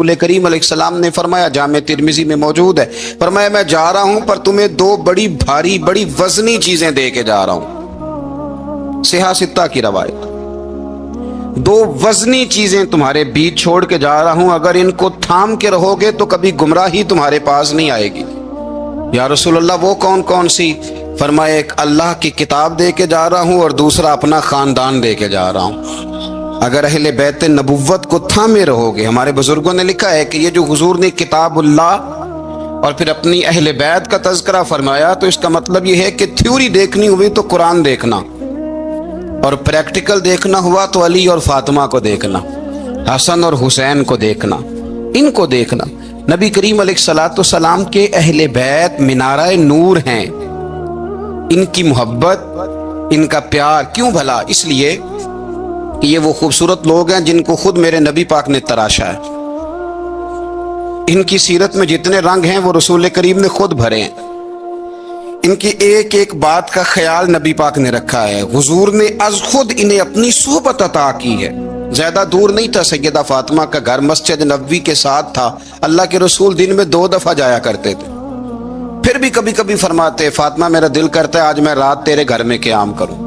رسول کریم علیہ السلام نے فرمایا، جامع ترمذی میں موجود ہے، فرمایا میں جا رہا ہوں پر تمہیں دو بڑی بھاری بڑی وزنی چیزیں دے کے جا رہا ہوں، صحیح ستہ کی روایت، دو وزنی چیزیں تمہارے بیچ چھوڑ کے جا رہا ہوں، اگر ان کو تھام کے رہو گے تو کبھی گمراہی تمہارے پاس نہیں آئے گی۔ یا رسول اللہ وہ کون کون سی؟ فرمایا ایک اللہ کی کتاب دے کے جا رہا ہوں اور دوسرا اپنا خاندان دے کے جا رہا ہوں۔ اگر اہل بیت نبوت کو تھامے رہو گے، ہمارے بزرگوں نے لکھا ہے کہ یہ جو حضور نے کتاب اللہ اور پھر اپنی اہل بیت کا تذکرہ فرمایا تو اس کا مطلب یہ ہے کہ تھیوری دیکھنی ہوئی تو قرآن دیکھنا، اور پریکٹیکل دیکھنا ہوا تو علی اور فاطمہ کو دیکھنا، حسن اور حسین کو دیکھنا، ان کو دیکھنا۔ نبی کریم علیہ الصلوۃ والسلام کے اہل بیت منارہ نور ہیں، ان کی محبت، ان کا پیار کیوں بھلا؟ اس لیے کہ یہ وہ خوبصورت لوگ ہیں جن کو خود میرے نبی پاک نے تراشا ہے، ان کی سیرت میں جتنے رنگ ہیں وہ رسول کریم نے خود بھرے ہیں، ان کی ایک ایک بات کا خیال نبی پاک نے رکھا ہے، حضور نے از خود انہیں اپنی صحبت عطا کی ہے۔ زیادہ دور نہیں تھا سیدہ فاطمہ کا گھر، مسجد نبوی کے ساتھ تھا، اللہ کے رسول دن میں 2 دفعہ جایا کرتے تھے، پھر بھی کبھی کبھی فرماتے فاطمہ میرا دل کرتا ہے آج میں رات تیرے گھر میں قیام کروں،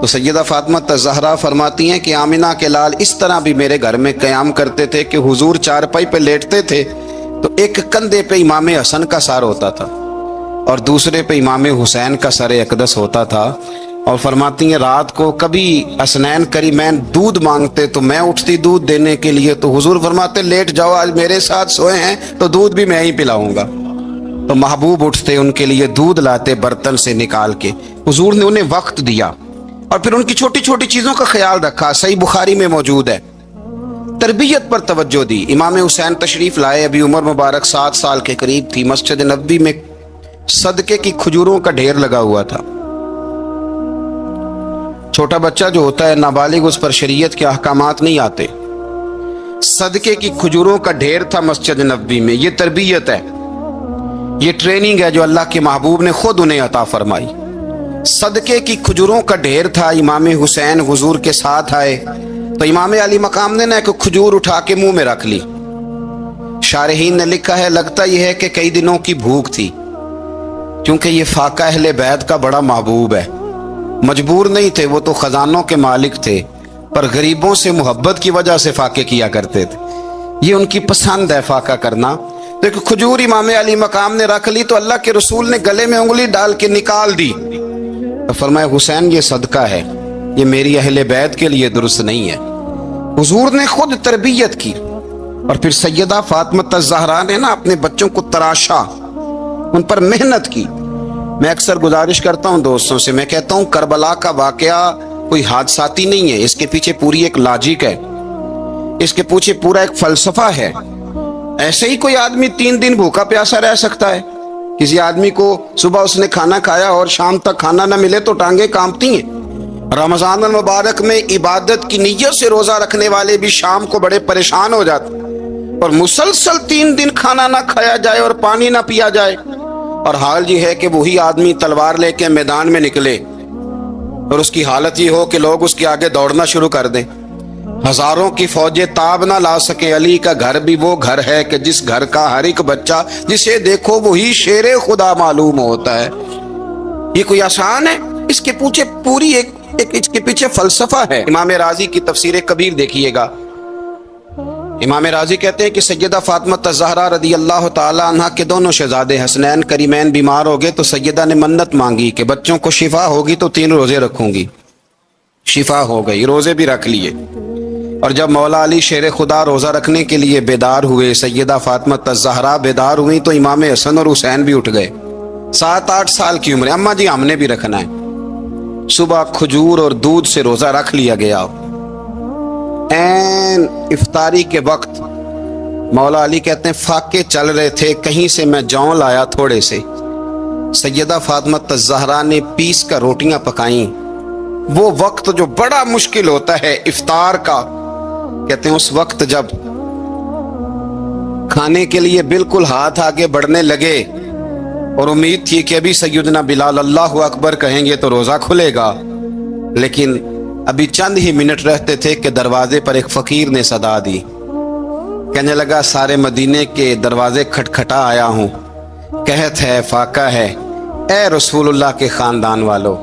تو سیدہ فاطمہ الزہرا فرماتی ہیں کہ آمنہ کے لال اس طرح بھی میرے گھر میں قیام کرتے تھے کہ حضور چارپائی پہ لیٹتے تھے تو ایک کندھے پہ امام حسن کا سر ہوتا تھا اور دوسرے پہ امام حسین کا سر اقدس ہوتا تھا، اور فرماتی ہیں رات کو کبھی حسنین کریمین دودھ مانگتے تو میں اٹھتی دودھ دینے کے لیے، تو حضور فرماتے لیٹ جاؤ آج میرے ساتھ سوئے ہیں تو دودھ بھی میں ہی پلاؤں گا، تو محبوب اٹھتے ان کے لیے دودھ لاتے برتن سے نکال کے، حضور نے انہیں وقت دیا اور پھر ان کی چھوٹی چھوٹی چیزوں کا خیال رکھا۔ صحیح بخاری میں موجود ہے، تربیت پر توجہ دی۔ امام حسین تشریف لائے، ابھی عمر مبارک 7 سال کے قریب تھی، مسجد نبوی میں صدقے کی کھجوروں کا ڈھیر لگا ہوا تھا، چھوٹا بچہ جو ہوتا ہے نابالغ اس پر شریعت کے احکامات نہیں آتے، صدقے کی کھجوروں کا ڈھیر تھا مسجد نبوی میں۔ یہ تربیت ہے، یہ ٹریننگ ہے جو اللہ کے محبوب نے خود انہیں عطا فرمائی۔ صدقے کی کھجوروں کا ڈھیر تھا، امام حسین حضور کے ساتھ آئے تو امام علی مقام نے ایک کھجور اٹھا کے منہ میں رکھ لی۔ شارحین نے لکھا ہے لگتا یہ ہے کہ کئی دنوں کی بھوک تھی، کیونکہ یہ فاقہ اہل بیت کا بڑا محبوب ہے، مجبور نہیں تھے، وہ تو خزانوں کے مالک تھے، پر غریبوں سے محبت کی وجہ سے فاقے کیا کرتے تھے، یہ ان کی پسند ہے فاقہ کرنا۔ تو ایک کھجور امام علی مقام نے رکھ لی تو اللہ کے رسول نے گلے میں انگلی ڈال کے نکال دی، تو فرمایا حسین یہ صدقہ ہے، یہ میری اہل بیت کے لیے درست نہیں ہے۔ حضور نے خود تربیت کی، اور پھر سیدہ فاطمہ الزہرا نے اپنے بچوں کو تراشا، ان پر محنت کی۔ میں اکثر گزارش کرتا ہوں دوستوں سے، میں کہتا ہوں کربلا کا واقعہ کوئی حادثاتی نہیں ہے، اس کے پیچھے پوری ایک لاجک ہے، اس کے پیچھے پورا ایک فلسفہ ہے۔ ایسے ہی کوئی آدمی 3 دن بھوکا پیاسا رہ سکتا ہے؟ کسی آدمی کو صبح اس نے کھانا کھایا اور شام تک کھانا نہ ملے تو ٹانگیں کانپتی ہیں۔ رمضان المبارک میں عبادت کی نیت سے روزہ رکھنے والے بھی شام کو بڑے پریشان ہو جاتے، اور مسلسل 3 دن کھانا نہ کھایا جائے اور پانی نہ پیا جائے، اور حال یہ ہے کہ وہی آدمی تلوار لے کے میدان میں نکلے اور اس کی حالت یہ ہو کہ لوگ اس کے آگے دوڑنا شروع کر دیں، ہزاروں کی فوجیں تاب نہ لا سکیں۔ علی کا گھر بھی وہ گھر ہے کہ جس گھر کا ہر ایک بچہ جسے دیکھو وہی شیر خدا معلوم ہوتا ہے۔ یہ کوئی آسان ہے؟ اس کے پیچھے پوری اس کے پیچھے فلسفہ ہے۔ امام راضی کی تفسیر کبیر دیکھیے گا، امام راضی کہتے ہیں کہ سیدہ فاطمہ الزہرا رضی اللہ تعالی عنہ کے دونوں شہزادے حسنین کریمین بیمار ہو گئے تو سیدہ نے منت مانگی کہ بچوں کو شفا ہوگی تو 3 روزے رکھوں گی، شفا ہو گئی، روزے بھی رکھ لیے۔ اور جب مولا علی شیر خدا روزہ رکھنے کے لیے بیدار ہوئے، سیدہ فاطمہ الزہرا بیدار ہوئی تو امام حسن اور حسین بھی اٹھ گئے، 7-8 سال کی عمر، اماں جی ہم نے بھی رکھنا ہے۔ صبح کھجور اور دودھ سے روزہ رکھ لیا گیا۔ این افطاری کے وقت مولا علی کہتے ہیں فاقے چل رہے تھے، کہیں سے میں جوں لایا تھوڑے سے، سیدہ فاطمہ الزہرا نے پیس کر روٹیاں پکائیں۔ وہ وقت جو بڑا مشکل ہوتا ہے افطار کا، کہتے ہیں اس وقت جب کھانے کے لیے بالکل ہاتھ آگے بڑھنے لگے اور امید تھی کہ ابھی سیدنا بلال اللہ اکبر کہیں گے تو روزہ کھلے گا، لیکن ابھی چند ہی منٹ رہتے تھے کہ دروازے پر ایک فقیر نے صدا دی، کہنے لگا سارے مدینے کے دروازے کھٹکھٹا آیا ہوں، قحط ہے، فاقہ ہے، اے رسول اللہ کے خاندان والو،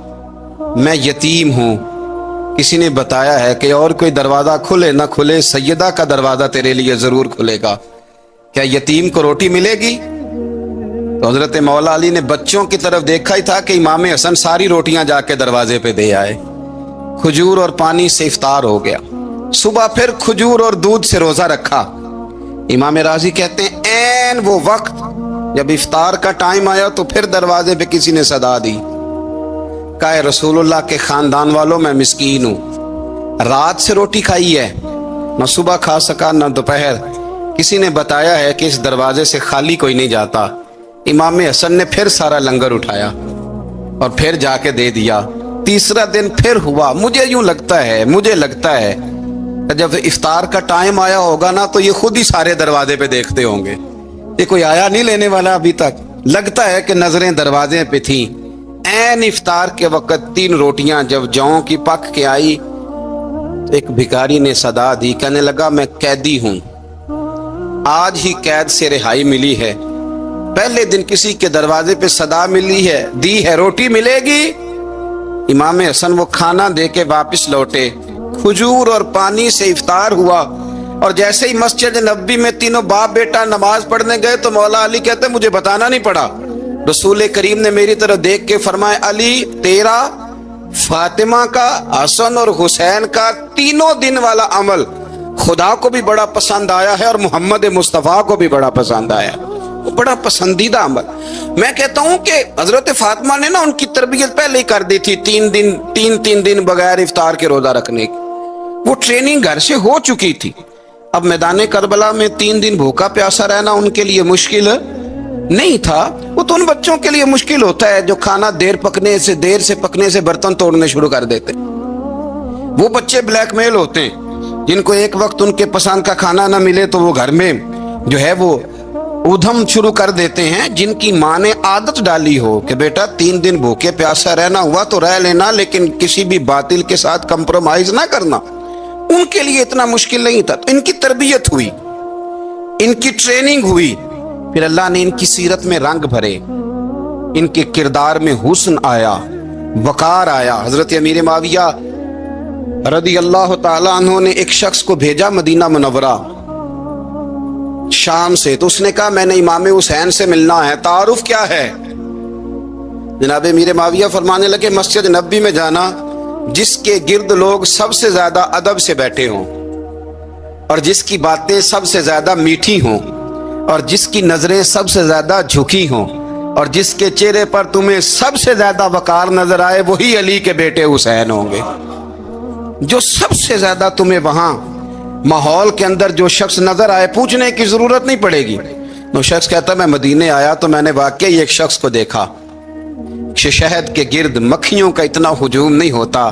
میں یتیم ہوں، کسی نے بتایا ہے کہ اور کوئی دروازہ کھلے نہ کھلے سیدہ کا دروازہ تیرے لیے ضرور کھلے گا، کیا یتیم کو روٹی ملے گی؟ تو حضرت مولا علی نے بچوں کی طرف دیکھا ہی تھا کہ امام حسن ساری روٹیاں جا کے دروازے پہ دے آئے، کھجور اور پانی سے افطار ہو گیا، صبح پھر کھجور اور دودھ سے روزہ رکھا۔ امام راضی کہتے ہیں عین وہ وقت جب افطار کا ٹائم آیا تو پھر دروازے پہ کسی نے صدا دی، کہا اے رسول اللہ کے خاندان والوں، میں مسکین ہوں، رات سے روٹی کھائی ہے، نہ صبح کھا سکا نہ دوپہر، کسی نے بتایا ہے کہ اس دروازے سے خالی کوئی نہیں جاتا۔ امام حسن نے پھر سارا لنگر اٹھایا اور پھر جا کے دے دیا۔ تیسرا دن پھر ہوا، مجھے لگتا ہے کہ جب افطار کا ٹائم آیا ہوگا نا تو یہ خود ہی سارے دروازے پہ دیکھتے ہوں گے، یہ کوئی آیا نہیں لینے والا ابھی تک، لگتا ہے کہ نظریں دروازے پہ تھیں۔ عین افطار کے وقت 3 روٹیاں جب جاؤں کی پک کے آئی، ایک بھکاری نے صدا دی، کہنے لگا میں قیدی ہوں، آج ہی قید سے رہائی ملی ہے، پہلے دن کسی کے دروازے پہ صدا دی ہے روٹی ملے گی۔ امام حسن وہ کھانا دے کے واپس لوٹے، کھجور اور پانی سے افطار ہوا، اور جیسے ہی مسجد نبوی میں تینوں باپ بیٹا نماز پڑھنے گئے تو مولا علی کہتے مجھے بتانا نہیں پڑا، رسول کریم نے میری طرف دیکھ کے فرمایا علی تیرا، فاطمہ کا، حسن اور حسین کا 3 دن والا عمل خدا کو بھی بڑا پسند آیا ہے اور محمد مصطفیٰ کو بھی بڑا پسند آیا، بڑا پسندیدہ عمل۔ میں کہتا ہوں کہ حضرت فاطمہ نے نا ان کی تربیت پہلے ہی کر دی تھی، 3 دن بغیر افطار کے روزہ رکھنے کی، وہ ٹریننگ گھر سے ہو چکی تھی۔ اب میدان کربلا میں 3 دن بھوکا پیاسا رہنا ان کے لیے مشکل نہیں تھا، وہ تو ان بچوں کے لیے مشکل ہوتا ہے جو کھانا دیر سے پکنے سے برتن توڑنے شروع کر دیتے، وہ بچے بلیک میل ہوتے ہیں جن کو ایک وقت ان کے پسند کا کھانا نہ ملے تو وہ گھر میں جو ہے وہ ادھم شروع کر دیتے ہیں، جن کی ماں نے عادت ڈالی ہو کہ بیٹا 3 دن بھوکے پیاسا رہنا ہوا تو رہ لینا، لیکن کسی بھی باطل کے ساتھ کمپرومائز نہ کرنا، ان کے لیے اتنا مشکل نہیں تھا۔ ان کی تربیت ہوئی، ان کی ٹریننگ ہوئی، پھر اللہ نے ان کی سیرت میں رنگ بھرے، ان کے کردار میں حسن آیا، وقار آیا۔ حضرت امیر معاویہ رضی اللہ تعالی عنہ نے ایک شخص کو بھیجا مدینہ منورہ شام سے، تو اس نے کہا میں نے امام حسین سے ملنا ہے، تعارف کیا ہے؟ جناب امیر معاویہ فرمانے لگے مسجد نبوی میں جانا جس کے گرد لوگ سب سے زیادہ ادب سے بیٹھے ہوں اور جس کی باتیں سب سے زیادہ میٹھی ہوں اور جس کی نظریں سب سے زیادہ جھکی ہوں اور جس کے چہرے پر تمہیں سب سے زیادہ وقار نظر آئے، وہی علی کے بیٹے حسین ہوں گے۔ جو سب سے زیادہ تمہیں وہاں ماحول کے اندر جو شخص نظر آئے، پوچھنے کی ضرورت نہیں پڑے گی، وہ شخص کہتا میں مدینے آیا تو میں نے واقعی ایک شخص کو دیکھا، شہد کے گرد مکھیوں کا اتنا ہجوم نہیں ہوتا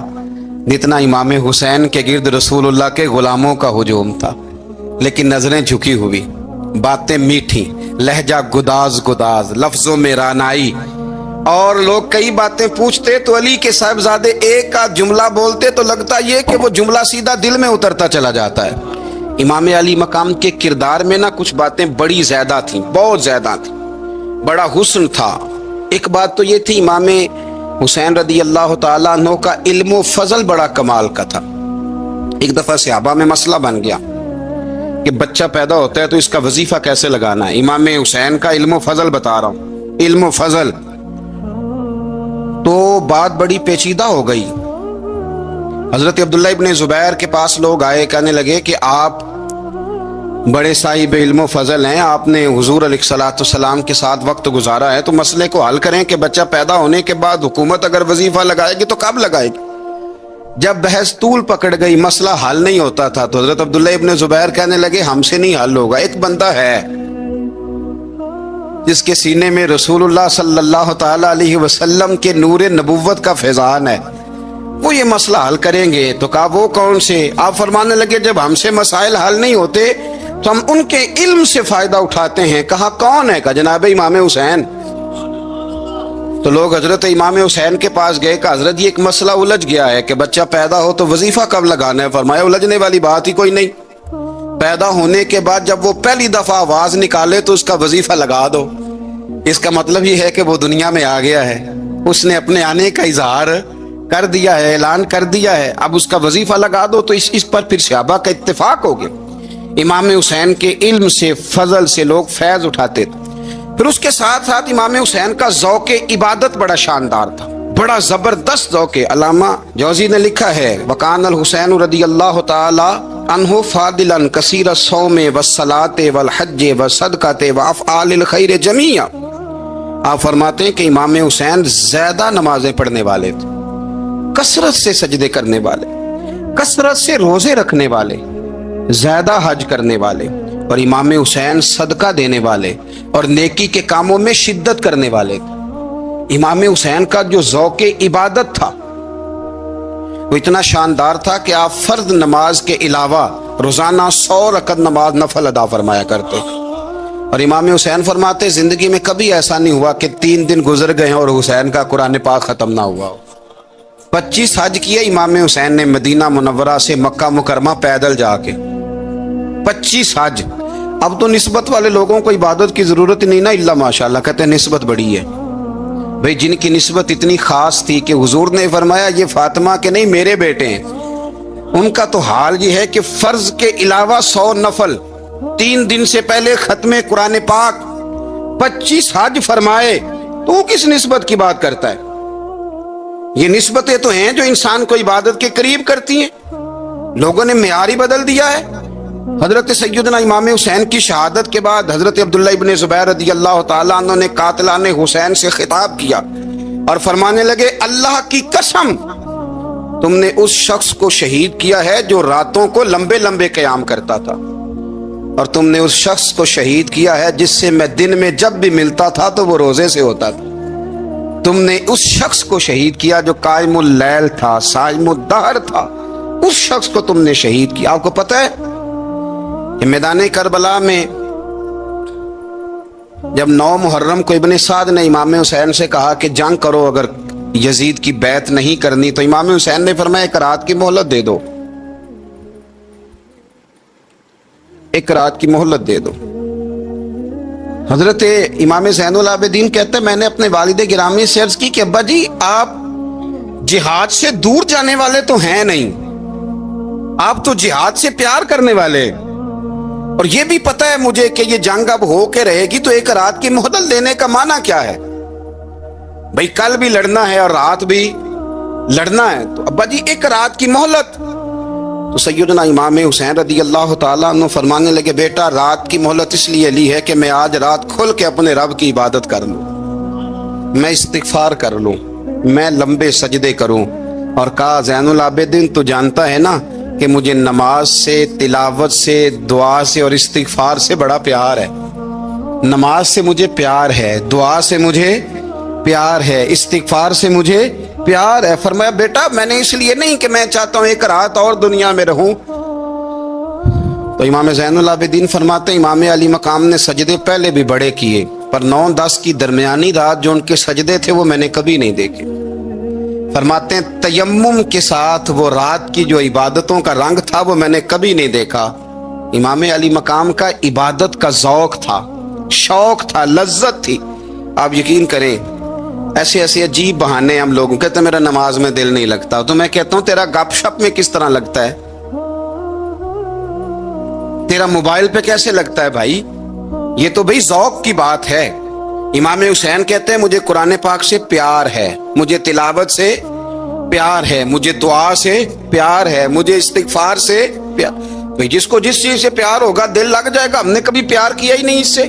جتنا امام حسین کے گرد رسول اللہ کے غلاموں کا ہجوم تھا، لیکن نظریں جھکی ہوئی، باتیں میٹھی، لہجہ گداز لفظوں میں رانائی، اور لوگ کئی باتیں پوچھتے تو علی کے صاحبزادے ایک آدھ جملہ بولتے تو لگتا یہ کہ وہ جملہ سیدھا دل میں اترتا چلا جاتا ہے۔ امام علی مقام کے کردار میں نا کچھ باتیں بڑی زیادہ تھیں، بہت زیادہ تھیں، بڑا حسن تھا۔ ایک بات تو یہ تھی امام حسین رضی اللہ تعالیٰ عنہ کا علم و فضل بڑا کمال کا تھا۔ ایک دفعہ صحابہ میں مسئلہ بن گیا کہ بچہ پیدا ہوتا ہے تو اس کا وظیفہ کیسے لگانا ہے، امام حسین کا علم و فضل بتا رہا ہوں، علم و فضل، تو بات بڑی پیچیدہ ہو گئی۔ حضرت عبداللہ ابن زبیر کے پاس لوگ آئے، کہنے لگے کہ آپ بڑے صاحب علم و فضل ہیں، آپ نے حضور علیہ الصلوۃ والسلام کے ساتھ وقت گزارا ہے، تو مسئلے کو حل کریں کہ بچہ پیدا ہونے کے بعد حکومت اگر وظیفہ لگائے گی تو کب لگائے گی؟ جب بحث طول پکڑ گئی، مسئلہ حل نہیں ہوتا تھا، تو حضرت عبداللہ ابن زبیر کہنے لگے ہم سے نہیں حل ہوگا، ایک بندہ ہے جس کے سینے میں رسول اللہ صلی اللہ تعالی علیہ وسلم کے نور نبوت کا فیضان ہے، وہ یہ مسئلہ حل کریں گے۔ تو کہا وہ کون سے؟ آپ فرمانے لگے جب ہم سے مسائل حل نہیں ہوتے تو ہم ان کے علم سے فائدہ اٹھاتے ہیں۔ کہا کون ہے؟ کہا جناب امام حسین۔ تو لوگ حضرت امام حسین کے پاس گئے، کہ حضرت یہ ایک مسئلہ الجھ گیا ہے کہ بچہ پیدا ہو تو وظیفہ کب لگانا ہے؟ فرمایا الجھنے والی بات ہی کوئی نہیں، پیدا ہونے کے بعد جب وہ پہلی دفعہ آواز نکالے تو اس کا وظیفہ لگا دو. اس کا مطلب یہ ہے کہ وہ دنیا میں آ گیا ہے, اس نے اپنے آنے کا اظہار کر دیا ہے, اعلان کر دیا ہے, اب اس کا وظیفہ لگا دو. تو اس پر پھر صحابہ کا اتفاق ہو گیا. امام حسین کے علم سے, فضل سے لوگ فیض اٹھاتے تھے. پھر اس کے ساتھ ساتھ امام حسین کا ذوق عبادت بڑا شاندار تھا, بڑا زبردست ذوق. علامہ جوزی نے لکھا ہے وکان الحسین رضی اللہ تعالی عنہ فاضلا کثیر الصوم والصلاۃ والحج والصدقۃ وافعال الخیر جمیعا. آپ فرماتے ہیں کہ امام حسین زیادہ نمازیں پڑھنے والے تھے, کثرت سے سجدے کرنے والے, کثرت سے روزے رکھنے والے, زیادہ حج کرنے والے, اور امام حسین صدقہ دینے والے اور نیکی کے کاموں میں شدت کرنے والے تھے. امام حسین کا جو ذوق عبادت تھا وہ اتنا شاندار تھا کہ آپ فرض نماز کے علاوہ روزانہ 100 رکعت نماز نفل ادا فرمایا کرتے. اور امام حسین فرماتے زندگی میں کبھی ایسا نہیں ہوا کہ 3 دن گزر گئے اور حسین کا قرآن پاک ختم نہ ہوا ہو. 25 حج کیے امام حسین نے مدینہ منورہ سے مکہ مکرمہ پیدل جا کے, 25 حج. اب تو نسبت والے لوگوں کو عبادت کی ضرورت نہیں نا, اللہ ماشاءاللہ کہتے ہیں نسبت بڑی ہے. بھئی جن کی نسبت اتنی خاص تھی کہ حضور نے فرمایا یہ فاطمہ کے نہیں میرے بیٹے ہیں, ان کا تو حال یہ ہے کہ فرض کے علاوہ 100 نفل, 3 دن سے پہلے ختم قرآن پاک, 25 حج فرمائے, تو کس نسبت کی بات کرتا ہے؟ یہ نسبتیں تو ہیں جو انسان کو عبادت کے قریب کرتی ہیں. لوگوں نے معیار ہی بدل دیا ہے. حضرت سیدنا امام حسین کی شہادت کے بعد حضرت عبداللہ ابن زبیر رضی اللہ تعالیٰ عنہ نے قاتلان حسین سے خطاب کیا اور فرمانے لگے اللہ کی قسم تم نے اس شخص کو شہید کیا ہے جو راتوں کو لمبے لمبے قیام کرتا تھا, اور تم نے اس شخص کو شہید کیا ہے جس سے میں دن میں جب بھی ملتا تھا تو وہ روزے سے ہوتا تھا. تم نے اس شخص کو شہید کیا جو قائم اللیل تھا, صائم الدہر تھا, اس شخص کو تم نے شہید کیا. آپ کو پتہ ہے کہ میدان کربلا میں جب 9 محرم کو ابن سعد نے امام حسین سے کہا کہ جنگ کرو اگر یزید کی بیعت نہیں کرنی, تو امام حسین نے فرمایا 1 رات کی مہلت دے دو, 1 رات کی مہلت دے دو. حضرت امام زین العابدین کہتے ہیں میں نے اپنے والد گرامی سے عرض کی کہ ابا جی آپ جہاد سے دور جانے والے تو ہیں نہیں, آپ تو جہاد سے پیار کرنے والے, اور یہ بھی پتہ ہے مجھے کہ یہ جنگ اب ہو کے رہے گی, تو 1 رات کی مہلت دینے کا معنی کیا ہے؟ بھئی کل بھی لڑنا ہے اور رات بھی لڑنا ہے, تو ابا جی 1 رات کی مہلت. تو سیدنا امام حسین رضی اللہ تعالیٰ عنہ فرمانے لگے بیٹا رات کی مہلت اس لیے لی ہے کہ میں آج رات کھل کے اپنے رب کی عبادت کر لوں, میں استغفار کر لوں, میں لمبے سجدے کروں. اور کہا زین العابدین تو جانتا ہے نا کہ مجھے نماز سے, تلاوت سے, دعا سے اور استغفار سے بڑا پیار ہے. نماز سے مجھے پیار ہے, دعا سے مجھے پیار ہے, استغفار سے مجھے پیار ہے. فرمایا بیٹا میں نے اس لیے نہیں کہ میں چاہتا ہوں 1 رات اور دنیا میں رہوں. تو امام زین العابدین فرماتے ہیں امام علی مقام نے سجدے پہلے بھی بڑے کیے, پر 9-10 کی درمیانی رات جو ان کے سجدے تھے وہ میں نے کبھی نہیں دیکھے. فرماتے ہیں تیمم کے ساتھ وہ رات کی جو عبادتوں کا رنگ تھا وہ میں نے کبھی نہیں دیکھا. امام علی مقام کا عبادت کا ذوق تھا, شوق تھا, لذت تھی. آپ یقین کریں ایسے ایسے عجیب بہانے ہم لوگوں کہتے ہیں میرا نماز میں دل نہیں لگتا, تو میں کہتا ہوں تیرا گپ شپ میں کس طرح لگتا ہے, تیرا موبائل پہ کیسے لگتا ہے بھائی؟ یہ تو بھائی ذوق کی بات ہے. امام حسین کہتے ہیں مجھے قرآن پاک سے پیار ہے, مجھے تلاوت سے پیار ہے, مجھے دعا سے پیار ہے, مجھے استغفار سے پیار. بھائی جس کو جس چیز سے پیار ہوگا دل لگ جائے گا. ہم نے کبھی پیار کیا ہی نہیں اس سے,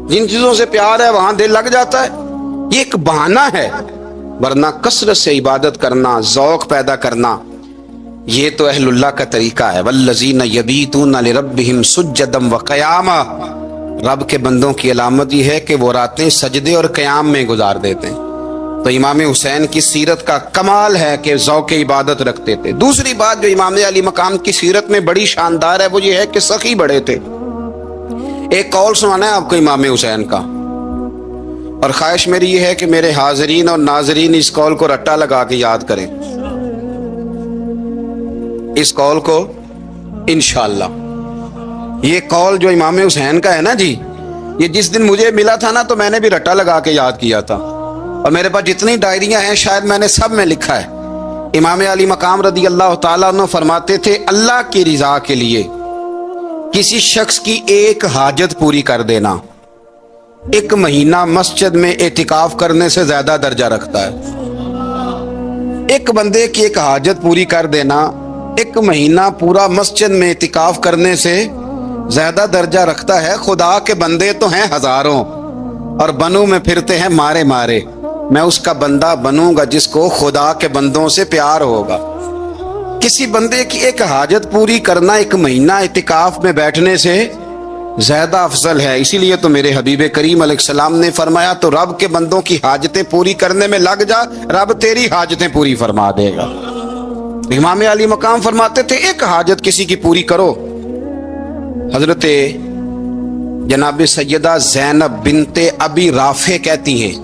جن چیزوں سے پیار ہے وہاں دل لگ جاتا ہے. یہ ایک بہانہ ہے, ورنہ کثرت سے عبادت کرنا, ذوق پیدا کرنا, یہ تو اہل اللہ کا طریقہ ہے. والذین یبیتون لربہم سجدا وقیاما, رب کے بندوں کی علامت یہ ہے کہ وہ راتیں سجدے اور قیام میں گزار دیتے ہیں. تو امام حسین کی سیرت کا کمال ہے کہ ذوق عبادت رکھتے تھے. دوسری بات جو امام علی مقام کی سیرت میں بڑی شاندار ہے وہ یہ ہے کہ سخی بڑے تھے. ایک قول سنانا ہے آپ کو امام حسین کا, اور خواہش میری یہ ہے کہ میرے حاضرین اور ناظرین اس قول کو رٹا لگا کے یاد کریں, اس قول کو انشاءاللہ. یہ قول جو امام حسین کا ہے نا جی، یہ جس دن مجھے ملا تھا نا تو میں نے بھی رٹا لگا کے یاد کیا تھا، اور میرے پاس جتنی ڈائریاں ہیں شاید میں نے سب میں لکھا ہے۔ امام علی مقام رضی اللہ تعالیٰ عنہ فرماتے تھے اللہ کی رضا کے لیے کسی شخص کی ایک حاجت پوری کر دینا 1 مہینہ مسجد میں اعتکاف کرنے سے زیادہ درجہ رکھتا ہے۔ ایک بندے کی ایک حاجت پوری کر دینا 1 مہینہ پورا مسجد میں اعتکاف کرنے سے زیادہ درجہ رکھتا ہے۔ خدا کے بندے تو ہیں ہزاروں اور بنوں میں پھرتے ہیں مارے مارے، میں اس کا بندہ بنوں گا جس کو خدا کے بندوں سے پیار ہوگا۔ کسی بندے کی ایک حاجت پوری کرنا 1 مہینہ اعتکاف میں بیٹھنے سے زیادہ افضل ہے۔ اسی لیے تو میرے حبیب کریم علیہ السلام نے فرمایا تو رب کے بندوں کی حاجتیں پوری کرنے میں لگ جا، رب تیری حاجتیں پوری فرما دے گا۔ امام علی مقام فرماتے تھے ایک حاجت کسی کی پوری کرو۔ حضرت جناب سیدہ زینب بنت ابی رافع کہتی ہیں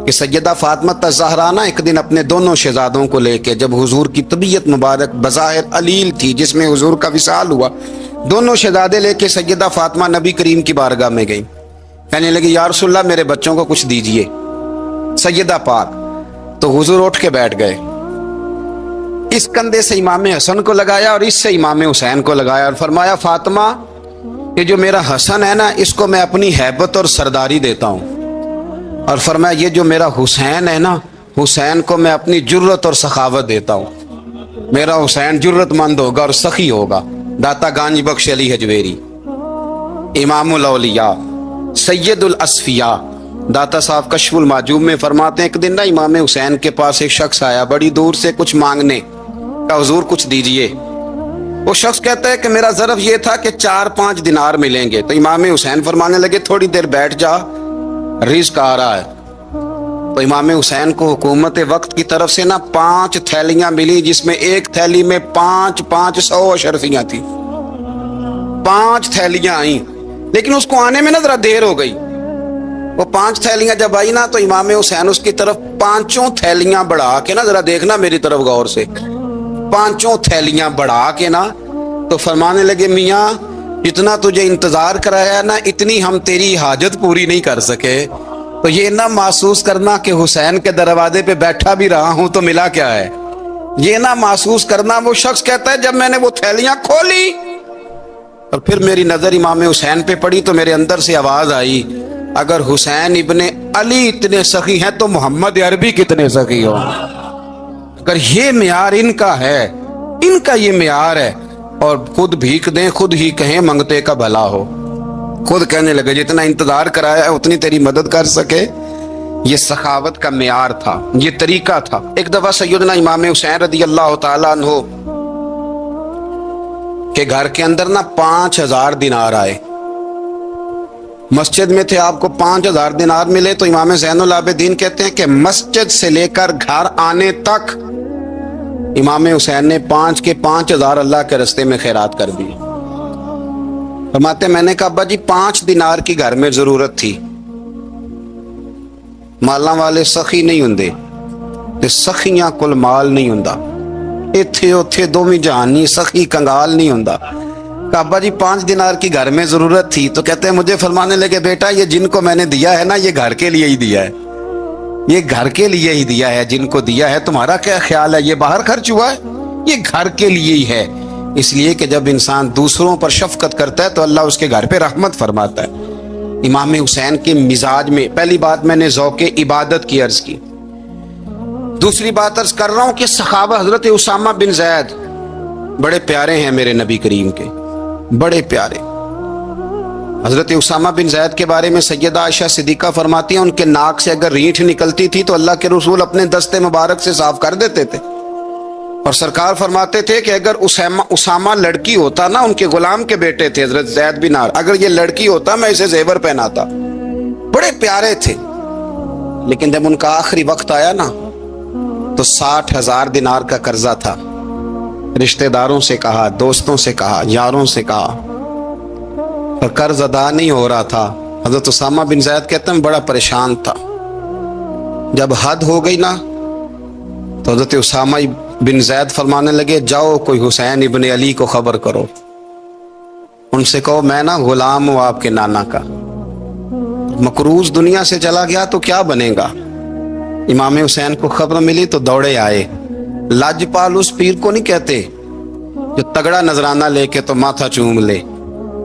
کہ سیدہ فاطمہ الزہرا نا ایک دن اپنے دونوں شہزادوں کو لے کے، جب حضور کی طبیعت مبارک بظاہر علیل تھی جس میں حضور کا وصال ہوا، دونوں شہزادے لے کے سیدہ فاطمہ نبی کریم کی بارگاہ میں گئی، کہنے لگی یا رسول اللہ میرے بچوں کو کچھ دیجئے سیدہ پاک۔ تو حضور اٹھ کے بیٹھ گئے، اس کندھے سے امام حسن کو لگایا اور اس سے امام حسین کو لگایا اور فرمایا فاطمہ یہ جو میرا حسن ہے نا اس کو میں اپنی ہیبت اور سرداری دیتا ہوں، اور فرمایا یہ جو میرا حسین ہے نا حسین کو میں اپنی جرت اور سخاوت دیتا ہوں، میرا حسین جرت مند ہوگا اور سخی ہوگا۔ داتا گانج بخش علی حجویری، امام الاولیاء سید الاصفیاء، داتا صاحب کشف المعجوب میں فرماتے ہیں ایک دن نا امام حسین کے پاس ایک شخص آیا بڑی دور سے کچھ مانگنے کا، حضور کچھ دیجئے۔ وہ شخص کہتا ہے کہ میرا ظرف یہ تھا کہ 4-5 دینار ملیں گے۔ تو امام حسین فرمانے لگے تھوڑی دیر بیٹھ جا، رزق آ رہا ہے۔ تو امام حسین کو حکومت وقت کی طرف سے نا 5 تھیلیاں ملی جس میں ایک تھیلی میں 500 اشرفیاں تھیں، 5 تھیلیاں آئیں، لیکن اس کو آنے میں نا ذرا دیر ہو گئی۔ وہ 5 تھیلیاں جب آئی نا تو امام حسین اس کی طرف 5 تھیلیاں بڑھا کے نا، ذرا دیکھنا میری طرف غور سے، 5 تھیلیاں بڑھا کے نا تو فرمانے لگے میاں جتنا تجھے انتظار کرایا نا اتنی ہم تیری حاجت پوری نہیں کر سکے۔ تو یہ نہ محسوس کرنا کہ حسین کے دروازے پہ بیٹھا بھی رہا ہوں تو ملا کیا ہے، یہ نہ محسوس کرنا۔ وہ شخص کہتا ہے جب میں نے وہ تھیلیاں کھولی اور پھر میری نظر امام حسین پہ پڑی تو میرے اندر سے آواز آئی اگر حسین ابن علی اتنے سخی ہیں تو محمد عربی کتنے سخی ہوں۔ اگر یہ معیار ان کا ہے، ان کا یہ معیار ہے، اور خود بھیک دیں خود ہی کہیں منگتے کا بھلا ہو، خود کہنے لگے جتنا انتظار کرایا ہے اتنی تیری مدد کر سکے۔ یہ سخاوت کا معیار تھا، یہ طریقہ تھا۔ ایک دفعہ سیدنا امام حسین رضی اللہ تعالیٰ عنہ کے گھر کے اندر نا 5000 دینار آئے، مسجد میں تھے، آپ کو 5000 دینار ملے تو امام زین العابدین کہتے ہیں کہ مسجد سے لے کر گھر آنے تک امام حسین نے 5 کے 5000 اللہ کے رستے میں خیرات کر دی۔ فرماتے میں نے کہا ابا جی 5 دینار کی گھر میں ضرورت تھی، مالاں والے سخی نہیں ہوندے تے سخیاں کل مال نہیں ہوندا، ایتھے اوتھے دوویں جہانی سخی کنگال نہیں ہوندا۔ کہا ابا جی 5 دینار کی گھر میں ضرورت تھی، تو کہتے ہیں مجھے فرمانے لگے بیٹا یہ جن کو میں نے دیا ہے نا یہ گھر کے لیے ہی دیا ہے، یہ گھر کے لیے ہی دیا ہے، جن کو دیا ہے تمہارا کیا خیال ہے یہ باہر خرچ ہوا ہے، یہ گھر کے لیے ہی ہے۔ اس لیے کہ جب انسان دوسروں پر شفقت کرتا ہے تو اللہ اس کے گھر پہ رحمت فرماتا ہے۔ امام حسین کے مزاج میں پہلی بات میں نے ذوق عبادت کی عرض کی، دوسری بات عرض کر رہا ہوں کہ صحابہ حضرت اسامہ بن زید بڑے پیارے ہیں میرے نبی کریم کے، بڑے پیارے۔ حضرت اسامہ بن زید کے بارے میں سیدہ عائشہ صدیقہ فرماتی ہیں ان کے ناک سے اگر رینٹ نکلتی تھی تو اللہ کے رسول اپنے دستے مبارک سے صاف کر دیتے تھے، اور سرکار فرماتے تھے کہ اگر اسامہ لڑکی ہوتا نا، ان کے غلام کے بیٹے تھے حضرت زید بن عمرو، اگر یہ لڑکی ہوتا میں اسے زیور پہناتا۔ بڑے پیارے تھے، لیکن جب ان کا آخری وقت آیا نا تو 60,000 دینار کا قرضہ تھا، رشتہ داروں سے کہا، دوستوں سے کہا، یاروں سے کہا، اور قرض ادا نہیں ہو رہا تھا۔ حضرت اسامہ بن زید کہتے ہیں بڑا پریشان تھا۔ جب حد ہو گئی نا تو حضرت اسامہ بن زید فرمانے لگے جاؤ کوئی حسین ابن علی کو خبر کرو۔ ان سے کہو میں نا غلام ہوں آپ کے نانا کا، مقروض دنیا سے چلا گیا تو کیا بنے گا۔ امام حسین کو خبر ملی تو دوڑے آئے۔ لاجپال اس پیر کو نہیں کہتے جو تگڑا نذرانہ لے کے تو ماتھا چوم لے،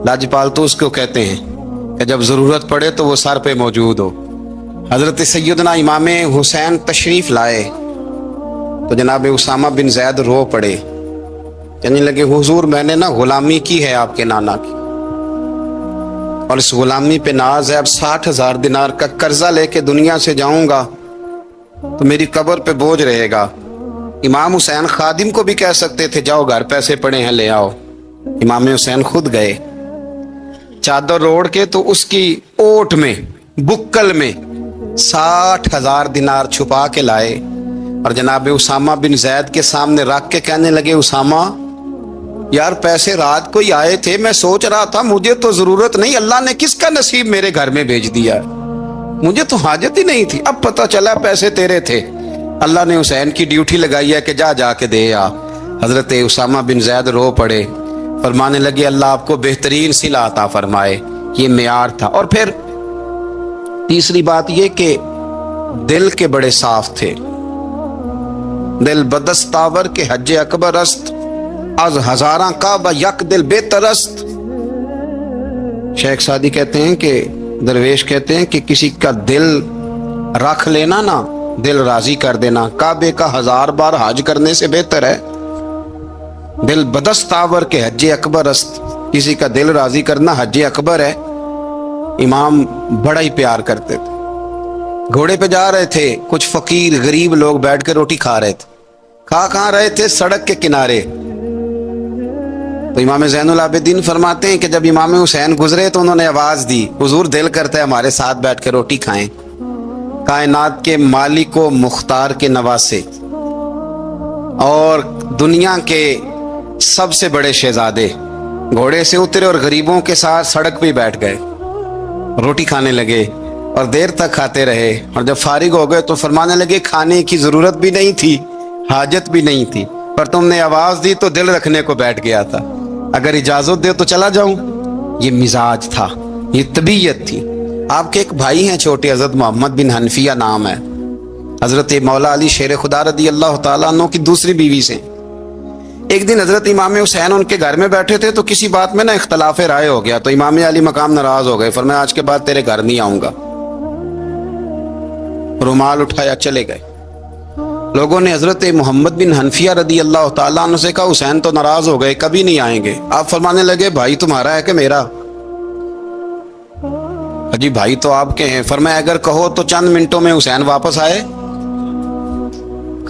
لاجپال تو اس کو کہتے ہیں کہ جب ضرورت پڑے تو وہ سر پہ موجود ہو۔ حضرت سیدنا امام حسین تشریف لائے تو جناب اسامہ بن زید رو پڑے، کہنے لگے حضور میں نے نا غلامی کی ہے آپ کے نانا کی، اور اس غلامی پہ ناز ہے، اب 60,000 دینار کا قرضہ لے کے دنیا سے جاؤں گا تو میری قبر پہ بوجھ رہے گا۔ امام حسین خادم کو بھی کہہ سکتے تھے جاؤ گھر پیسے پڑے ہیں لے آؤ، امام حسین خود گئے، چادر اوڑھ کے تو اس کی اوٹ میں بکل میں 60,000 دینار چھپا کے لائے اور جناب اسامہ بن زید کے سامنے رکھ کے کہنے لگے اسامہ یار پیسے رات کو ہی آئے تھے، میں سوچ رہا تھا مجھے تو ضرورت نہیں، اللہ نے کس کا نصیب میرے گھر میں بھیج دیا، مجھے تو حاجت ہی نہیں تھی، اب پتہ چلا پیسے تیرے تھے، اللہ نے حسین کی ڈیوٹی لگائی ہے کہ جا کے دے آ۔ حضرت اسامہ بن زید رو پڑے، فرمانے لگے اللہ آپ کو بہترین صلہ عطا فرمائے، یہ معیار تھا۔ اور پھر تیسری بات یہ کہ دل کے بڑے صاف تھے، دل بدستاور کے حج اکبر است، از ہزاراں کعبہ یک دل بہتر است۔ شیخ سعدی کہتے ہیں کہ درویش کہتے ہیں کہ کسی کا دل رکھ لینا نا، دل راضی کر دینا کعبے کا 1000 بار حج کرنے سے بہتر ہے۔ دل بدستاور کے حج اکبر است، کسی کا دل راضی کرنا حج اکبر ہے۔ امام بڑا ہی پیار کرتے تھے، گھوڑے پہ جا رہے تھے، کچھ فقیر غریب لوگ بیٹھ کے روٹی کھا رہے تھے، کہاں رہے تھے سڑک کے کنارے، تو امام زین العابدین فرماتے ہیں کہ جب امام حسین گزرے تو انہوں نے آواز دی حضور دل کرتا ہے ہمارے ساتھ بیٹھ کے روٹی کھائیں۔ کائنات کے مالک و مختار کے نواسے اور دنیا کے سب سے بڑے شہزادے گھوڑے سے اترے اور غریبوں کے ساتھ سڑک پہ بیٹھ گئے، روٹی کھانے لگے اور دیر تک کھاتے رہے، اور جب فارغ ہو گئے تو فرمانے لگے کھانے کی ضرورت بھی نہیں تھی، حاجت بھی نہیں تھی، پر تم نے آواز دی تو دل رکھنے کو بیٹھ گیا تھا، اگر اجازت دے تو چلا جاؤں۔ یہ مزاج تھا، یہ طبیعت تھی۔ آپ کے ایک بھائی ہیں چھوٹے، حضرت محمد بن حنفیہ نام ہے، حضرت مولا علی شیر خدا رضی اللہ تعالیٰ عنہ کی دوسری بیوی سے۔ ایک دن حضرت امام حسین ان کے گھر میں بیٹھے تھے تو کسی بات میں نا اختلاف رائے ہو گیا، تو امام علی مقام ناراض ہو گئے، فرمایا آج کے بعد تیرے گھر نہیں آؤں گا، رومال اٹھایا چلے گئے۔ لوگوں نے حضرت محمد بن حنفیہ رضی اللہ تعالیٰ عنہ سے کہا حسین تو ناراض ہو گئے، کبھی نہیں آئیں گے۔ آپ فرمانے لگے بھائی تمہارا ہے کہ میرا؟ جی بھائی تو آپ کے ہیں۔ فرمایا اگر کہو تو چند منٹوں میں حسین واپس آئے۔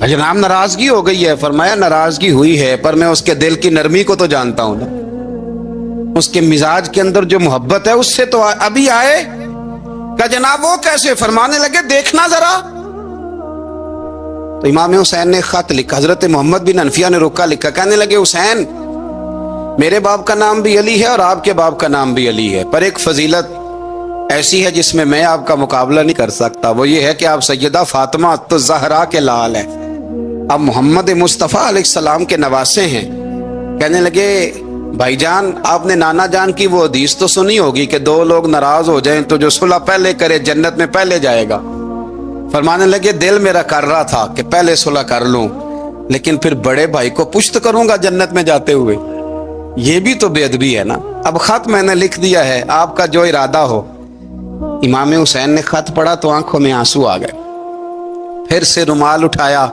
جناب ناراضگی ہو گئی ہے۔ فرمایا ناراضگی ہوئی ہے پر میں اس کے دل کی نرمی کو تو جانتا ہوں نا، اس کے مزاج کے اندر جو محبت ہے اس سے تو ابھی آئے۔ کہ جناب وہ کیسے؟ فرمانے لگے دیکھنا ذرا۔ تو امام حسین نے خط لکھا، حضرت محمد بن حنفیہ نے رکا لکھا، کہنے لگے حسین میرے باپ کا نام بھی علی ہے اور آپ کے باپ کا نام بھی علی ہے، پر ایک فضیلت ایسی ہے جس میں میں آپ کا مقابلہ نہیں کر سکتا، وہ یہ ہے کہ آپ سیدہ فاطمہ تو زہرا کے لال ہیں، آپ محمد مصطفیٰ علیہ السلام کے نواسے ہیں۔ کہنے لگے بھائی جان آپ نے نانا جان کی وہ حدیث تو سنی ہوگی کہ دو لوگ ناراض ہو جائیں تو جو صلح پہلے کرے جنت میں پہلے جائے گا۔ فرمانے لگے دل میرا کر رہا تھا کہ پہلے صلح کر لوں، لیکن پھر بڑے بھائی کو پشت کروں گا جنت میں جاتے ہوئے، یہ بھی تو بے ادبی ہے نا۔ اب خط میں نے لکھ دیا ہے، آپ کا جو ارادہ ہو۔ امام حسین نے خط پڑھا تو آنکھوں میں آنسو آ گئے، پھر سے رومال اٹھایا۔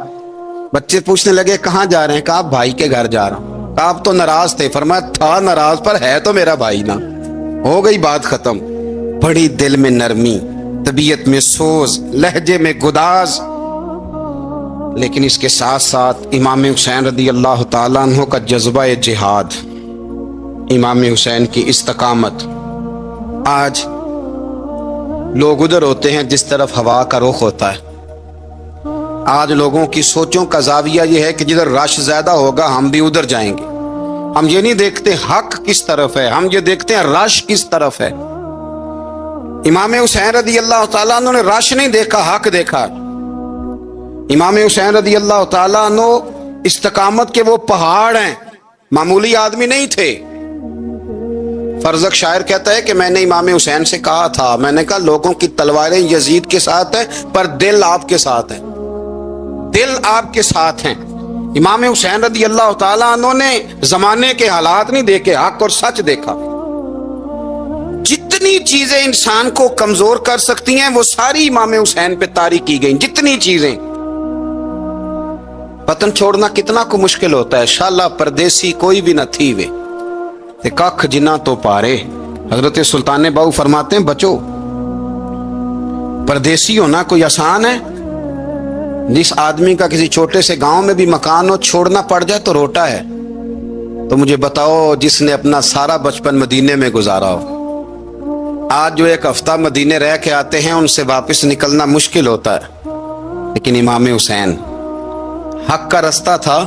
بچے پوچھنے لگے کہاں جا رہے ہیں؟ کہا بھائی کے گھر جا رہا ہوں۔ کہا آپ تو ناراض تھے؟ فرمایا تھا ناراض پر ہے تو میرا بھائی نا، ہو گئی بات ختم۔ بڑی دل میں نرمی، طبیعت میں سوز، لہجے میں گداز، لیکن اس کے ساتھ ساتھ امام حسین رضی اللہ تعالیٰ عنہ کا جذبہ جہاد، امام حسین کی استقامت۔ آج لوگ ادھر ہوتے ہیں جس طرف ہوا کا رخ ہوتا ہے، آج لوگوں کی سوچوں کا زاویہ یہ ہے کہ جدھر رش زیادہ ہوگا ہم بھی ادھر جائیں گے۔ ہم یہ نہیں دیکھتے حق کس طرف ہے، ہم یہ دیکھتے ہیں رش کس طرف ہے۔ امام حسین رضی اللہ تعالیٰ عنہ نے رش نہیں دیکھا، حق دیکھا۔ امام حسین رضی اللہ تعالیٰ عنہ استقامت کے وہ پہاڑ ہیں، معمولی آدمی نہیں تھے۔ فرزق شاعر کہتا ہے کہ میں نے امام حسین سے کہا تھا، میں نے کہا لوگوں کی تلواریں یزید کے ساتھ ہیں پر دل آپ کے ساتھ ہیں، دل آپ کے ساتھ ہیں۔ امام حسین رضی اللہ تعالیٰ عنہ نے زمانے کے حالات نہیں دیکھے، حق اور سچ دیکھا۔ جتنی چیزیں انسان کو کمزور کر سکتی ہیں وہ ساری امام حسین پہ طاری کی گئیں، جتنی چیزیں۔ وطن چھوڑنا کتنا کو مشکل ہوتا ہے، شالا پردیسی کوئی بھی نہ تھی وے تے ککھ جنہ تو پارے۔ حضرت سلطان باؤ فرماتے ہیں بچو، پردیسی ہونا کوئی آسان ہے؟ جس آدمی کا کسی چھوٹے سے گاؤں میں بھی مکان ہو، چھوڑنا پڑ جائے تو روٹا ہے۔ تو مجھے بتاؤ جس نے اپنا سارا بچپن مدینے میں گزارا ہو، آج جو ایک ہفتہ مدینے رہ کے آتے ہیں ان سے واپس نکلنا مشکل ہوتا ہے۔ لیکن امام حسین حق کا رستہ تھا،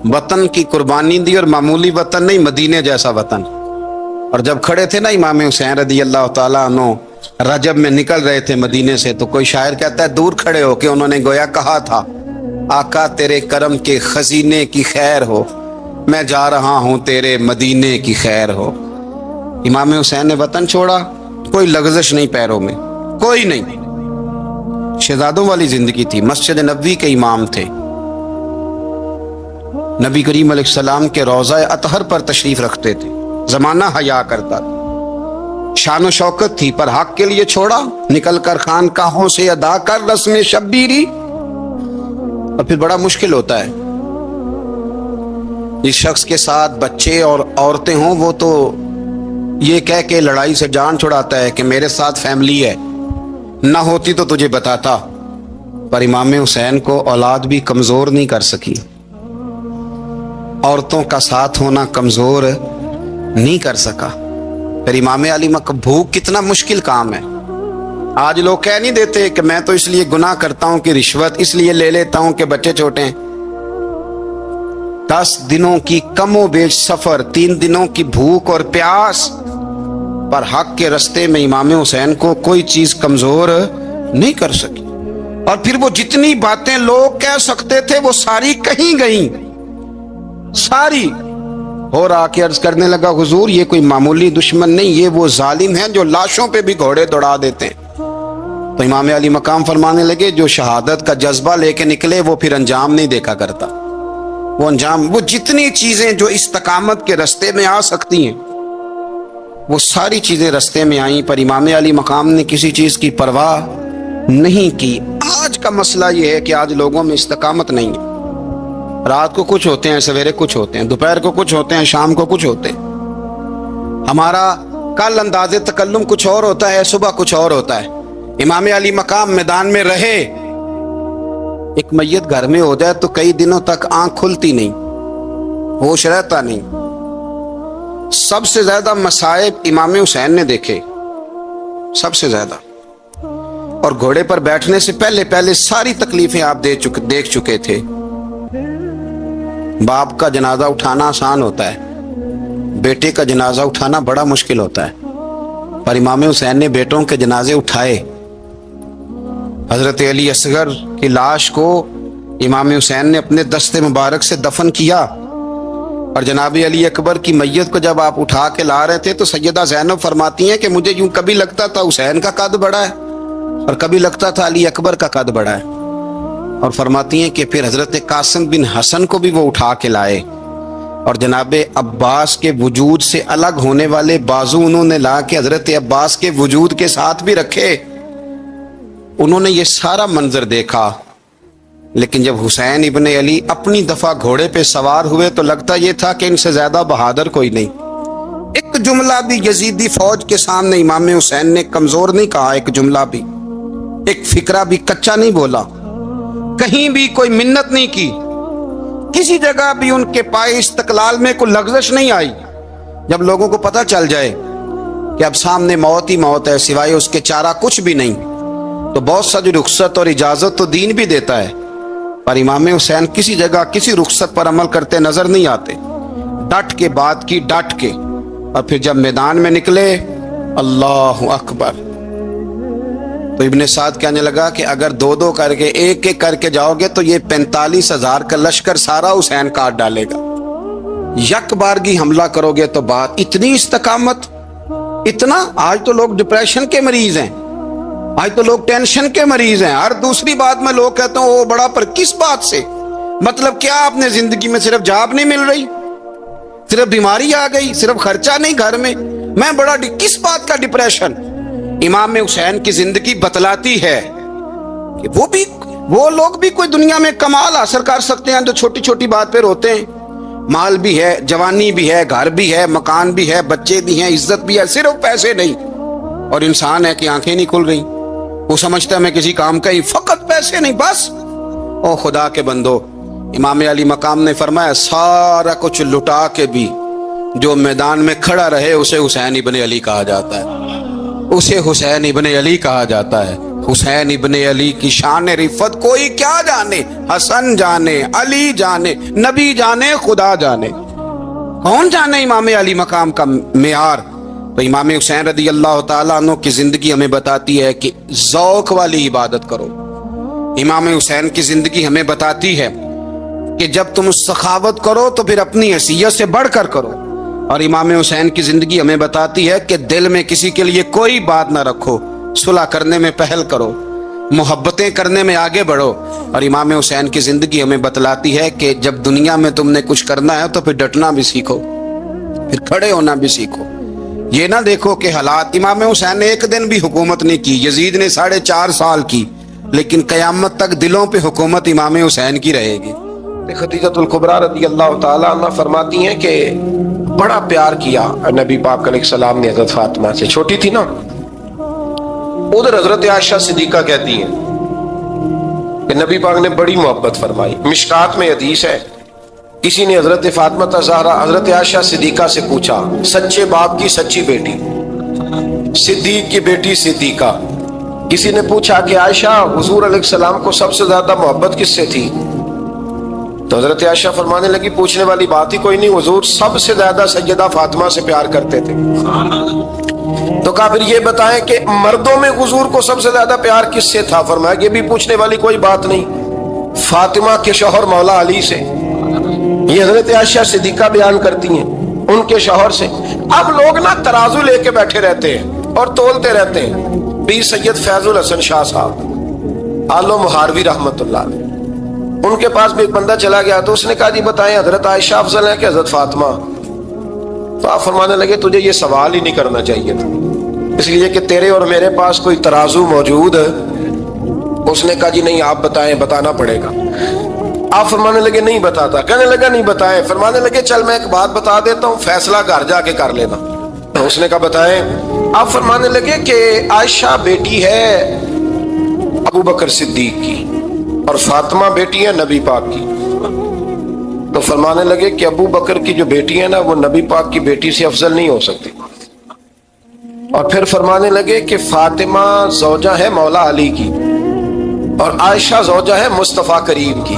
وطن کی قربانی دی، اور معمولی وطن نہیں، مدینے جیسا وطن۔ اور جب کھڑے تھے نا امام حسین رضی اللہ تعالیٰ عنہ رجب میں نکل رہے تھے مدینے سے، تو کوئی شاعر کہتا ہے دور کھڑے ہو کے انہوں نے گویا کہا تھا، آقا تیرے کرم کے خزینے کی خیر ہو، میں جا رہا ہوں تیرے مدینے کی خیر ہو۔ امام حسین نے وطن چھوڑا، کوئی لغزش نہیں پیروں میں، کوئی نہیں۔ شہزادوں والی زندگی تھی، مسجد نبوی کے امام تھے، نبی کریم علیہ السلام کے روضہ اطہر پر تشریف رکھتے تھے، زمانہ حیا کرتا تھا، شان و شوکت تھی، پر حق کے لیے چھوڑا، نکل کر خانقاہوں سے ادا کر رسم شبیری۔ اور پھر بڑا مشکل ہوتا ہے، جس شخص کے ساتھ بچے اور عورتیں ہوں وہ تو یہ کہہ کے لڑائی سے جان چھڑاتا ہے کہ میرے ساتھ فیملی ہے، نہ ہوتی تو تجھے بتاتا۔ پر امام حسین کو اولاد بھی کمزور نہیں کر سکی، عورتوں کا ساتھ ہونا کمزور نہیں کر سکا۔ پھر امام علی بھوک کتنا مشکل کام ہے۔ آج لوگ کہہ نہیں دیتے کہ میں تو اس لیے گناہ کرتا ہوں کہ رشوت اس لیے لے لیتا ہوں کہ بچے چھوٹے ہیں۔ 10 دنوں کی کم و بیش سفر، 3 دنوں کی بھوک اور پیاس، پر حق کے رستے میں امام حسین کو کوئی چیز کمزور نہیں کر سکی۔ اور پھر وہ جتنی باتیں لوگ کہہ سکتے تھے وہ ساری کہیں گئیں، ساری۔ اور آ کے عرض کرنے لگا حضور یہ کوئی معمولی دشمن نہیں، یہ وہ ظالم ہیں جو لاشوں پہ بھی گھوڑے دوڑا دیتے ہیں۔ تو امام علی مقام فرمانے لگے جو شہادت کا جذبہ لے کے نکلے وہ پھر انجام نہیں دیکھا کرتا، وہ انجام، وہ جتنی چیزیں جو استقامت کے رستے میں آ سکتی ہیں وہ ساری چیزیں رستے میں آئیں، پر امام علی مقام نے کسی چیز کی پرواہ نہیں کی۔ آج کا مسئلہ یہ ہے کہ آج لوگوں میں استقامت نہیں ہے، رات کو کچھ ہوتے ہیں، سویرے کچھ ہوتے ہیں، دوپہر کو کچھ ہوتے ہیں، شام کو کچھ ہوتے ہیں۔ ہمارا کل انداز تکلم کچھ اور ہوتا ہے، صبح کچھ اور ہوتا ہے۔ امام علی مقام میدان میں رہے، ایک میت گھر میں ہو جائے تو کئی دنوں تک آنکھ کھلتی نہیں، ہوش رہتا نہیں۔ سب سے زیادہ مصائب امام حسین نے دیکھے، سب سے زیادہ، اور گھوڑے پر بیٹھنے سے پہلے ساری تکلیفیں آپ دیکھ چکے تھے۔ باپ کا جنازہ اٹھانا آسان ہوتا ہے، بیٹے کا جنازہ اٹھانا بڑا مشکل ہوتا ہے، پر امام حسین نے بیٹوں کے جنازے اٹھائے۔ حضرت علی اصغر کی لاش کو امام حسین نے اپنے دست مبارک سے دفن کیا، اور جناب علی اکبر کی میت کو جب آپ اٹھا کے لا رہے تھے تو سیدہ زینب فرماتی ہیں کہ مجھے یوں کبھی لگتا تھا حسین کا قد بڑا ہے اور کبھی لگتا تھا علی اکبر کا قد بڑا ہے، اور فرماتی ہیں کہ پھر حضرت قاسم بن حسن کو بھی وہ اٹھا کے لائے، اور جناب عباس کے وجود سے الگ ہونے والے بازو انہوں نے لا کے حضرت عباس کے وجود کے ساتھ بھی رکھے۔ انہوں نے یہ سارا منظر دیکھا، لیکن جب حسین ابن علی اپنی دفعہ گھوڑے پہ سوار ہوئے تو لگتا یہ تھا کہ ان سے زیادہ بہادر کوئی نہیں۔ ایک جملہ بھی یزیدی فوج کے سامنے امام حسین نے کمزور نہیں کہا، ایک جملہ بھی، ایک فکرہ بھی کچا نہیں بولا، کہیں بھی کوئی منت نہیں کی، کسی جگہ بھی ان کے پائے استقلال میں کوئی لغزش نہیں آئی۔ جب لوگوں کو پتہ چل جائے کہ اب سامنے موت ہی موت ہے، سوائے اس کے چارہ کچھ بھی نہیں، تو بہت سا جو رخصت اور اجازت تو دین بھی دیتا ہے، پر امام حسین کسی جگہ کسی رخصت پر عمل کرتے نظر نہیں آتے، ڈٹ کے بات کی، ڈٹ کے۔ اور پھر جب میدان میں نکلے، اللہ اکبر، تو ابن سعد کہنے لگا کہ اگر 2 کر کے، ایک کر کے جاؤ گے تو یہ 45,000 کا لشکر سارا حسین کاٹ ڈالے گا، یک بارگی حملہ کرو گے تو بات، اتنی استقامت اتنا آج تو لوگ ڈپریشن کے مریض ہیں، آج تو لوگ ٹینشن کے مریض ہیں، ہر دوسری بات میں لوگ کہتے ہیں وہ بڑا، پر کس بات سے؟ مطلب کیا آپ نے زندگی میں صرف جاب نہیں مل رہی، صرف بیماری آ گئی، صرف خرچہ نہیں گھر میں بڑا کس بات کا ڈپریشن؟ امام حسین کی زندگی بتلاتی ہے کہ وہ لوگ بھی کوئی دنیا میں کمال حاصل کر سکتے ہیں جو چھوٹی چھوٹی بات پہ روتے ہیں۔ مال بھی ہے، جوانی بھی ہے، گھر بھی ہے، مکان بھی ہے، بچے بھی ہیں، عزت بھی ہے، صرف پیسے نہیں۔ اور انسان ہے کہ آنکھیں نہیں کھل رہی، وہ سمجھتا ہے میں کسی کام کا ہی، فقط پیسے نہیں بس۔ او خدا کے بندو، امام علی مقام نے فرمایا سارا کچھ لٹا کے بھی جو میدان میں کھڑا رہے اسے حسین ابن علی کہا جاتا ہے، اسے حسین ابن علی کہا جاتا ہے۔ حسین ابن علی کی شان رفت کوئی کیا جانے، حسن جانے، علی جانے، نبی جانے، خدا جانے، کون جانے امام علی مقام کا معیار؟ تو امام حسین رضی اللہ تعالیٰ عنہ کی زندگی ہمیں بتاتی ہے کہ ذوق والی عبادت کرو۔ امام حسین کی زندگی ہمیں بتاتی ہے کہ جب تم سخاوت کرو تو پھر اپنی حیثیت سے بڑھ کر کرو۔ اور امام حسین کی زندگی ہمیں بتاتی ہے کہ دل میں کسی کے لیے کوئی بات نہ رکھو، صلح کرنے میں پہل کرو، محبتیں کرنے میں آگے بڑھو۔ اور امام حسین کی زندگی ہمیں بتلاتی ہے کہ جب دنیا میں تم نے کچھ کرنا ہے تو پھر ڈٹنا بھی سیکھو، پھر کھڑے ہونا بھی سیکھو۔ یہ نہ دیکھو کہ حالات، امام حسین نے ایک دن بھی حکومت نہیں کی، یزید نے 4.5 سال کی، لیکن قیامت تک دلوں پہ حکومت امام حسین کی رہے گی۔ خدیجۃ الکبریٰ رضی اللہ تعالیٰ عنہ فرماتی ہیں کہ بڑا پیار کیا نبی پاک علیہ السلام نے حضرت فاطمہ سے، چھوٹی تھی نا۔ ادھر حضرت عائشہ صدیقہ کہتی ہیں کہ نبی پاک نے بڑی محبت فرمائی۔ مشکات میں حدیث ہے، کسی نے حضرت فاطمہ زہرا حضرت عائشہ صدیقہ سے پوچھا، سچے باپ کی سچی بیٹی، صدیق کی بیٹی صدیقہ۔ کسی نے پوچھا کہ عائشہ حضور علیہ السلام کو سب سے زیادہ محبت کس سے تھی؟ تو حضرت عائشہ فرمانے لگی پوچھنے والی بات ہی کوئی نہیں، حضور سب سے زیادہ سیدہ فاطمہ سے پیار کرتے تھے۔ تو کہا پھر یہ بتائیں کہ مردوں میں حضور کو سب سے زیادہ پیار کس سے تھا؟ فرمایا یہ بھی پوچھنے والی کوئی بات نہیں، فاطمہ کے شوہر مولا علی سے۔ یہ حضرت عائشہ صدیقہ بیان کرتی ہیں ان کے شوہر سے۔ اب لوگ نا ترازو لے کے بیٹھے رہتے ہیں اور تولتے رہتے ہیں۔ پیر سید فیض الحسن شاہ صاحب آل و مہاروی رحمت اللہ علیہ، ان کے پاس بھی ایک بندہ چلا گیا تو اس نے کہا جی بتائیں حضرت عائشہ افضل ہے کہ حضرت فاطمہ؟ تو آپ فرمانے لگے تجھے یہ سوال ہی نہیں کرنا چاہیے تھا، اس لیے کہ تیرے اور میرے پاس کوئی ترازو موجود ہے۔ اس نے کہا جی نہیں آپ بتائیں، بتانا پڑے گا۔ آپ فرمانے لگے نہیں بتاتا، کہنے لگا نہیں بتائیں۔ فرمانے لگے چل میں ایک بات بتا دیتا ہوں، فیصلہ گھر جا کے کر لینا۔ اس نے کہا بتائیں۔ آپ فرمانے لگے کہ عائشہ بیٹی ہے ابو بکر صدیق کی اور فاطمہ بیٹی ہے نبی پاک کی۔ تو فرمانے لگے کہ ابو بکر کی جو بیٹی ہے نا وہ نبی پاک کی بیٹی سے افضل نہیں ہو سکتی۔ اور پھر فرمانے لگے کہ فاطمہ زوجہ ہے مولا علی کی اور عائشہ زوجہ ہے مصطفیٰ کریم کی۔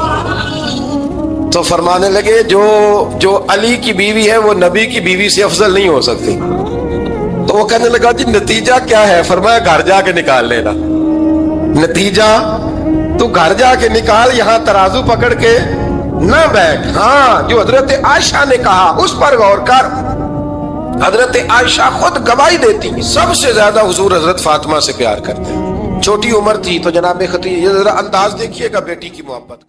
تو فرمانے لگے جو علی کی بیوی ہے وہ نبی کی بیوی سے افضل نہیں ہو سکتی۔ تو وہ کہنے لگا جی نتیجہ کیا ہے؟ فرمایا گھر جا کے نکال لینا، نتیجہ تو گھر جا کے نکال، یہاں ترازو پکڑ کے نہ بیٹھ۔ ہاں جو حضرت عائشہ نے کہا اس پر غور کر۔ حضرت عائشہ خود گواہی دیتی سب سے زیادہ حضور حضرت فاطمہ سے پیار کرتے ہیں۔ چھوٹی عمر تھی تو جناب خدیجہ، ذرا انداز دیکھیے گا بیٹی کی محبت۔